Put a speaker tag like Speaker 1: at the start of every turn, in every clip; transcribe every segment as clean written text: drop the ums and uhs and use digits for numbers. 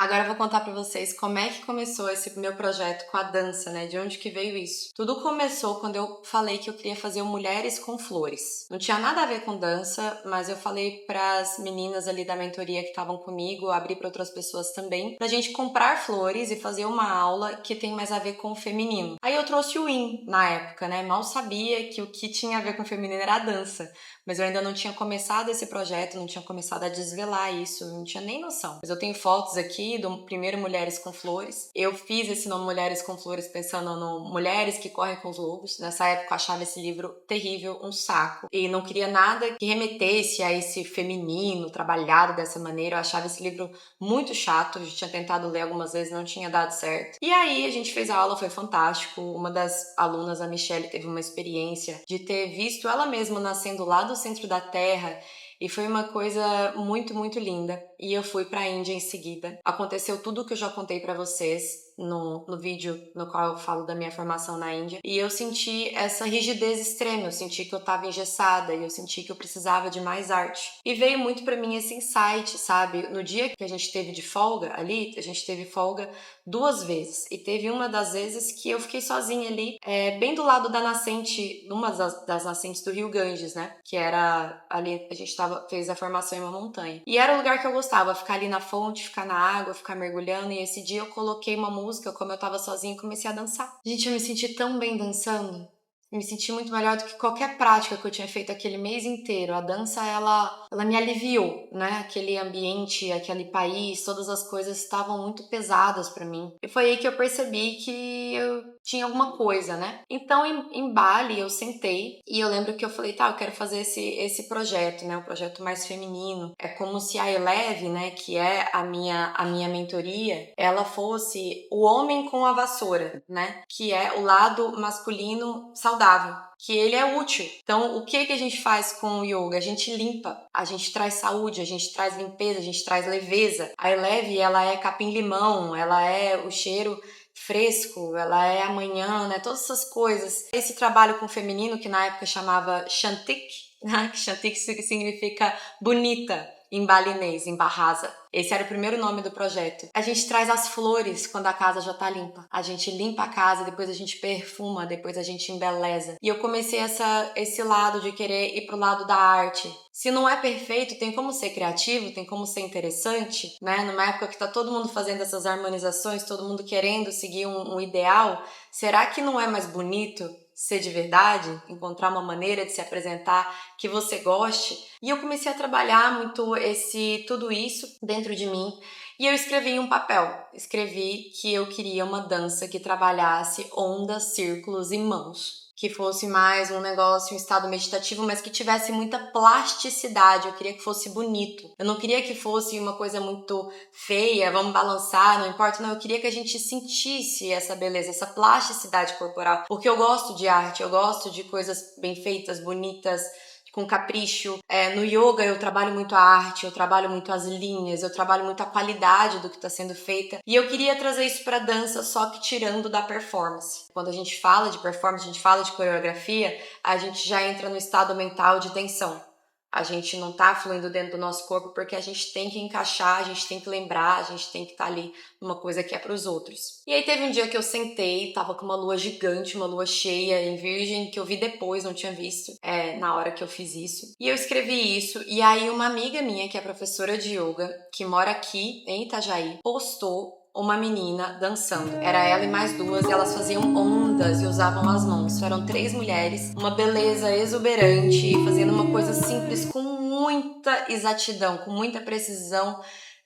Speaker 1: Agora eu vou contar pra vocês como é que começou esse meu projeto com a dança, né? De onde que veio isso? Tudo começou quando eu falei que eu queria fazer Mulheres com Flores. Não tinha nada a ver com dança, mas eu falei pras meninas ali da mentoria que estavam comigo, abri pra outras pessoas também, pra gente comprar flores e fazer uma aula que tem mais a ver com o feminino. Aí eu trouxe o IN na época, né? Mal sabia que o que tinha a ver com o feminino era a dança. Mas eu ainda não tinha começado esse projeto, não tinha começado a desvelar isso, não tinha nem noção. Mas eu tenho fotos aqui do primeiro Mulheres com Flores. Eu fiz esse nome Mulheres com Flores pensando no Mulheres que Correm com os Lobos. Nessa época eu achava esse livro terrível, um saco. E não queria nada que remetesse a esse feminino trabalhado dessa maneira. Eu achava esse livro muito chato, eu já tinha tentado ler algumas vezes, não tinha dado certo. E aí a gente fez a aula, foi fantástico. Uma das alunas, a Michelle, teve uma experiência de ter visto ela mesma nascendo lá do centro da Terra e foi uma coisa muito, muito linda. E eu fui pra Índia em seguida. Aconteceu tudo o que eu já contei pra vocês no vídeo no qual eu falo da minha formação na Índia. E eu senti essa rigidez extrema, eu senti que eu tava engessada e eu senti que eu precisava de mais arte. E veio muito pra mim esse insight, sabe? No dia que a gente teve de folga ali, a gente teve folga 2 vezes. E teve uma das vezes que eu fiquei sozinha ali, bem do lado da nascente, numa das nascentes do Rio Ganges, né? Que era ali, a gente fez a formação em uma montanha. E era o lugar que eu gostava, ficar ali na fonte, ficar na água, ficar mergulhando. E esse dia eu coloquei uma música, como eu tava sozinha, e comecei a dançar. Gente, eu me senti tão bem dançando. Me senti muito melhor do que qualquer prática que eu tinha feito aquele mês inteiro. A dança, ela me aliviou, né? Aquele ambiente, aquele país, todas as coisas estavam muito pesadas pra mim. E foi aí que eu percebi que eu tinha alguma coisa, né? Então, em Bali, eu sentei e eu lembro que eu falei, tá, eu quero fazer esse projeto, né? Um projeto mais feminino. É como se a Eleve, né, que é a minha mentoria, ela fosse o homem com a vassoura, né? Que é o lado masculino saudável, que ele é útil. Então, o que a gente faz com o yoga? A gente limpa, a gente traz saúde, a gente traz limpeza, a gente traz leveza. A Eleve, ela é capim-limão, ela é o cheiro fresco, ela é amanhã, né? Todas essas coisas. Esse trabalho com o feminino, que na época chamava Shantik, né? Shantik significa bonita em balinês, em Bahasa. Esse era o primeiro nome do projeto. A gente traz as flores quando a casa já tá limpa. A gente limpa a casa, depois a gente perfuma, depois a gente embeleza. E eu comecei esse lado de querer ir pro lado da arte. Se não é perfeito, tem como ser criativo, tem como ser interessante, né? Numa época que tá todo mundo fazendo essas harmonizações, todo mundo querendo seguir um ideal, será que não é mais bonito ser de verdade, encontrar uma maneira de se apresentar que você goste? E eu comecei a trabalhar muito tudo isso dentro de mim e eu escrevi em um papel. Escrevi que eu queria uma dança que trabalhasse ondas, círculos e mãos. Que fosse mais um negócio, um estado meditativo, mas que tivesse muita plasticidade. Eu queria que fosse bonito. Eu não queria que fosse uma coisa muito feia, vamos balançar, não importa. Não, eu queria que a gente sentisse essa beleza, essa plasticidade corporal. Porque eu gosto de arte, eu gosto de coisas bem feitas, bonitas, com capricho. No yoga eu trabalho muito a arte, eu trabalho muito as linhas, eu trabalho muito a qualidade do que está sendo feita. E eu queria trazer isso para dança, só que tirando da performance. Quando a gente fala de performance, a gente fala de coreografia, a gente já entra no estado mental de tensão. A gente não tá fluindo dentro do nosso corpo porque a gente tem que encaixar, a gente tem que lembrar, a gente tem que estar ali numa coisa que é pros outros. E aí teve um dia que eu sentei, tava com uma lua gigante, uma lua cheia em virgem, que eu vi depois, não tinha visto na hora que eu fiz isso. E eu escrevi isso, e aí uma amiga minha, que é professora de yoga, que mora aqui em Itajaí, postou uma menina dançando. Era ela e mais 2 e elas faziam ondas e usavam as mãos. Eram 3 mulheres, uma beleza exuberante, fazendo uma coisa simples com muita exatidão, com muita precisão.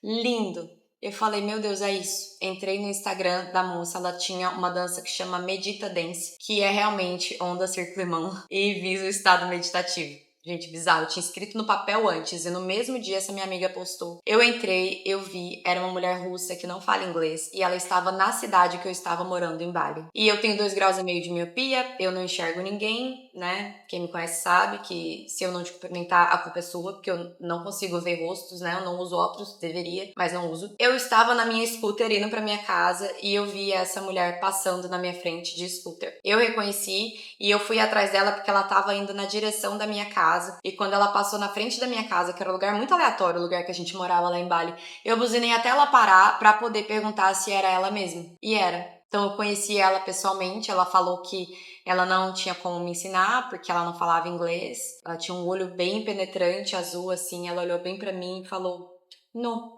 Speaker 1: Lindo. Eu falei, meu Deus, é isso. Entrei no Instagram da moça, ela tinha uma dança que chama Medita Dance, que é realmente onda, círculo e mão, e visa o estado meditativo. Gente, bizarro, eu tinha escrito no papel antes e no mesmo dia essa minha amiga postou. Eu entrei, eu vi, era uma mulher russa que não fala inglês e ela estava na cidade que eu estava morando, em Bali. E eu tenho 2,5 graus de miopia, eu não enxergo ninguém, né? Quem me conhece sabe que se eu não te cumprimentar, a culpa é sua, porque eu não consigo ver rostos, né? Eu não uso óculos, deveria, mas não uso. Eu estava na minha scooter indo pra minha casa e eu vi essa mulher passando na minha frente de scooter. Eu reconheci e eu fui atrás dela porque ela estava indo na direção da minha casa. casa. E quando ela passou na frente da minha casa, que era um lugar muito aleatório, o lugar que a gente morava lá em Bali, eu buzinei até ela parar pra poder perguntar se era ela mesma. E era. Então eu conheci ela pessoalmente, ela falou que ela não tinha como me ensinar, porque ela não falava inglês. Ela tinha um olho bem penetrante, azul, assim, ela olhou bem pra mim e falou, não.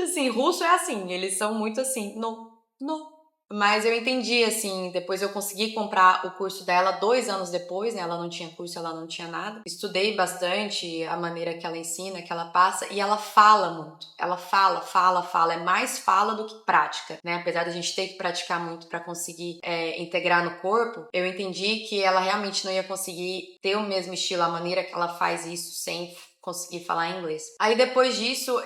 Speaker 1: Assim, russo é assim, eles são muito assim, não, não. Mas eu entendi, assim, depois eu consegui comprar o curso dela 2 anos depois, né? Ela não tinha curso, ela não tinha nada. Estudei bastante a maneira que ela ensina, que ela passa, e ela fala muito. Ela fala. É mais fala do que prática, né? Apesar da gente ter que praticar muito para conseguir integrar no corpo, eu entendi que ela realmente não ia conseguir ter o mesmo estilo, a maneira que ela faz isso sem conseguir falar inglês. Aí depois disso,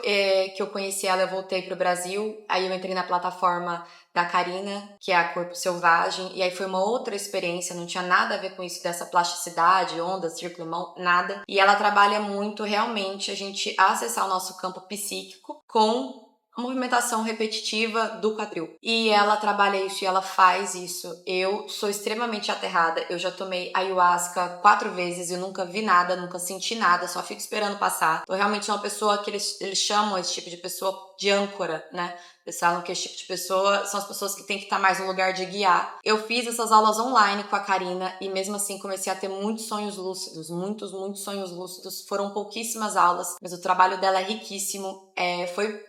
Speaker 1: que eu conheci ela, eu voltei pro Brasil, aí eu entrei na plataforma da Karina, que é a Corpo Selvagem, e aí foi uma outra experiência, não tinha nada a ver com isso dessa plasticidade, ondas, círculo, mão, nada. E ela trabalha muito realmente a gente acessar o nosso campo psíquico com a movimentação repetitiva do quadril. E ela trabalha isso e ela faz isso. Eu sou extremamente aterrada. Eu já tomei ayahuasca 4 vezes e nunca vi nada, nunca senti nada, só fico esperando passar. Tô realmente uma pessoa que eles chamam esse tipo de pessoa de âncora, né? Eles falam que esse tipo de pessoa são as pessoas que têm que estar mais no lugar de guiar. Eu fiz essas aulas online com a Karina e mesmo assim comecei a ter muitos sonhos lúcidos, muitos sonhos lúcidos. Foram pouquíssimas aulas, mas o trabalho dela é riquíssimo.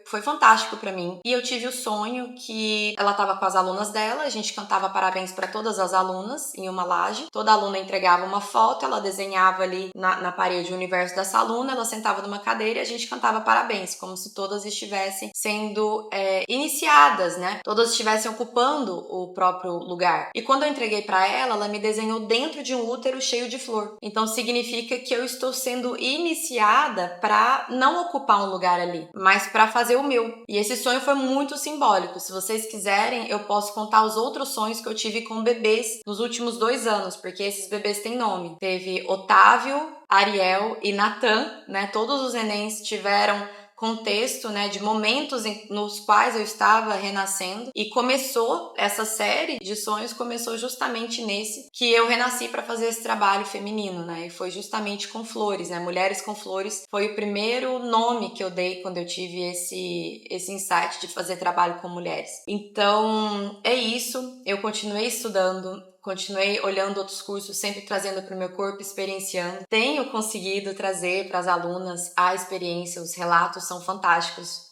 Speaker 1: Foi fantástico pra mim. E eu tive o sonho que ela tava com as alunas dela, a gente cantava parabéns pra todas as alunas em uma laje. Toda aluna entregava uma foto, ela desenhava ali na parede o universo dessa aluna, ela sentava numa cadeira e a gente cantava parabéns, como se todas estivessem sendo iniciadas, né? Todas estivessem ocupando o próprio lugar. E quando eu entreguei pra ela, ela me desenhou dentro de um útero cheio de flor. Então significa que eu estou sendo iniciada pra não ocupar um lugar ali, mas pra fazer o meu. E esse sonho foi muito simbólico. Se vocês quiserem, eu posso contar os outros sonhos que eu tive com bebês nos últimos 2 anos, porque esses bebês têm nome. Teve Otávio, Ariel e Natan, né? Todos os nenéns tiveram contexto, né, de momentos nos quais eu estava renascendo, e começou essa série de sonhos, começou justamente nesse que eu renasci para fazer esse trabalho feminino, né, e foi justamente com flores, né, Mulheres com Flores foi o primeiro nome que eu dei quando eu tive esse insight de fazer trabalho com mulheres. Então é isso, eu continuei estudando, continuei olhando outros cursos, sempre trazendo para o meu corpo, experienciando. Tenho conseguido trazer para as alunas a experiência, os relatos são fantásticos.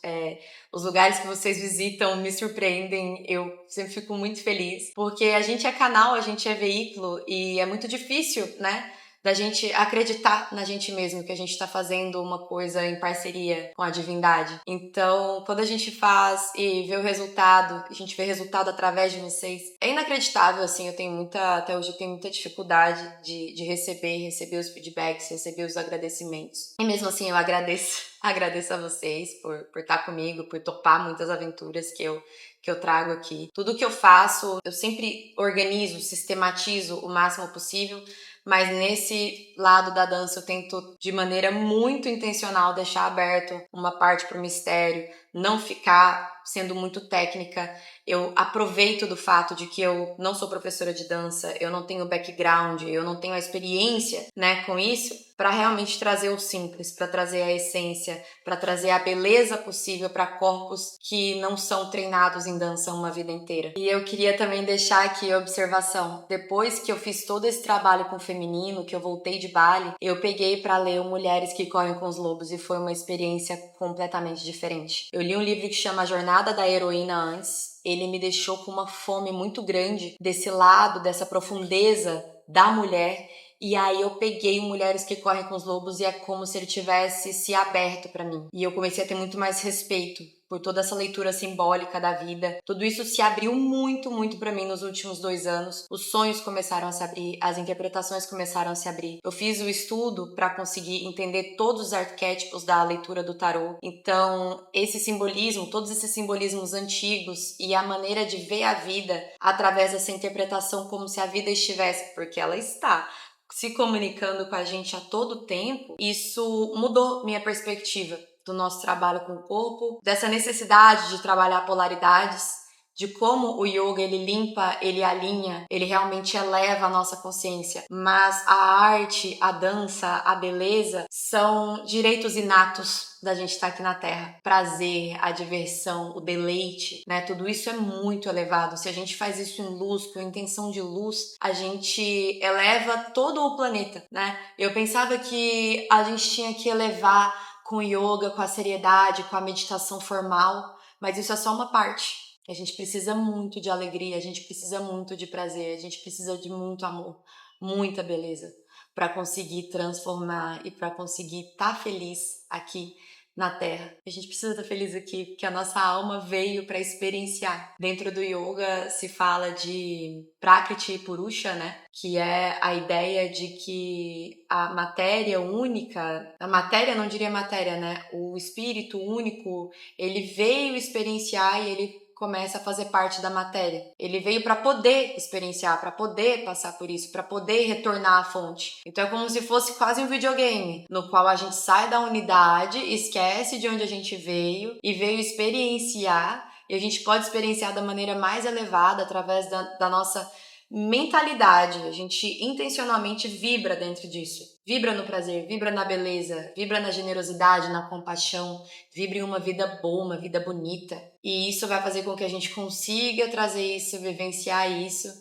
Speaker 1: Os lugares que vocês visitam me surpreendem, eu sempre fico muito feliz, porque a gente é canal, a gente é veículo e é muito difícil, né? Da gente acreditar na gente mesmo, que a gente está fazendo uma coisa em parceria com a divindade. Então, quando a gente faz e vê o resultado, a gente vê resultado através de vocês, é inacreditável, assim, até hoje eu tenho muita dificuldade de receber os feedbacks, receber os agradecimentos. E mesmo assim eu agradeço a vocês por estar comigo, por topar muitas aventuras que eu trago aqui. Tudo que eu faço, eu sempre organizo, sistematizo o máximo possível, mas nesse lado da dança eu tento de maneira muito intencional deixar aberto uma parte para o mistério, não ficar sendo muito técnica. Eu aproveito do fato de que eu não sou professora de dança, eu não tenho background, eu não tenho a experiência, né, com isso, para realmente trazer o simples, para trazer a essência, para trazer a beleza possível para corpos que não são treinados em dança uma vida inteira. E eu queria também deixar aqui a observação. Depois que eu fiz todo esse trabalho com o feminino, que eu voltei de Bali, eu peguei para ler o Mulheres que Correm com os Lobos e foi uma experiência completamente diferente. Eu li um livro que chama A Jornada da Heroína antes. Ele me deixou com uma fome muito grande desse lado, dessa profundeza da mulher. E aí eu peguei Mulheres que Correm com os Lobos e é como se ele tivesse se aberto para mim. E eu comecei a ter muito mais respeito por toda essa leitura simbólica da vida. Tudo isso se abriu muito, muito para mim nos últimos 2 anos. Os sonhos começaram a se abrir, as interpretações começaram a se abrir. Eu fiz o estudo para conseguir entender todos os arquétipos da leitura do tarô. Então, esse simbolismo, todos esses simbolismos antigos e a maneira de ver a vida através dessa interpretação como se a vida estivesse, porque ela está se comunicando com a gente a todo tempo, isso mudou minha perspectiva do nosso trabalho com o corpo, dessa necessidade de trabalhar polaridades, de como o yoga ele limpa, ele alinha, ele realmente eleva a nossa consciência. Mas a arte, a dança, a beleza são direitos inatos da gente estar aqui na Terra. Prazer, a diversão, o deleite, né? Tudo isso é muito elevado. Se a gente faz isso em luz, com intenção de luz, a gente eleva todo o planeta, né? Eu pensava que a gente tinha que elevar com o yoga, com a seriedade, com a meditação formal, mas isso é só uma parte. A gente precisa muito de alegria, a gente precisa muito de prazer, a gente precisa de muito amor, muita beleza para conseguir transformar e para conseguir estar feliz aqui na Terra. A gente precisa estar feliz aqui porque a nossa alma veio para experienciar. Dentro do yoga se fala de Prakriti e Purusha, né? Que é a ideia de que a matéria única, a matéria não diria matéria, né? O espírito único, ele veio experienciar e ele começa a fazer parte da matéria. Ele veio para poder experienciar, para poder passar por isso, para poder retornar à fonte. Então é como se fosse quase um videogame, no qual a gente sai da unidade, esquece de onde a gente veio e veio experienciar, e a gente pode experienciar da maneira mais elevada através da nossa mentalidade. A gente intencionalmente vibra dentro disso. Vibra no prazer, vibra na beleza, vibra na generosidade, na compaixão, vibra em uma vida boa, uma vida bonita. E isso vai fazer com que a gente consiga trazer isso, vivenciar isso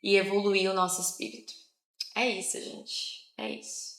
Speaker 1: e evoluir o nosso espírito. É isso, gente. É isso.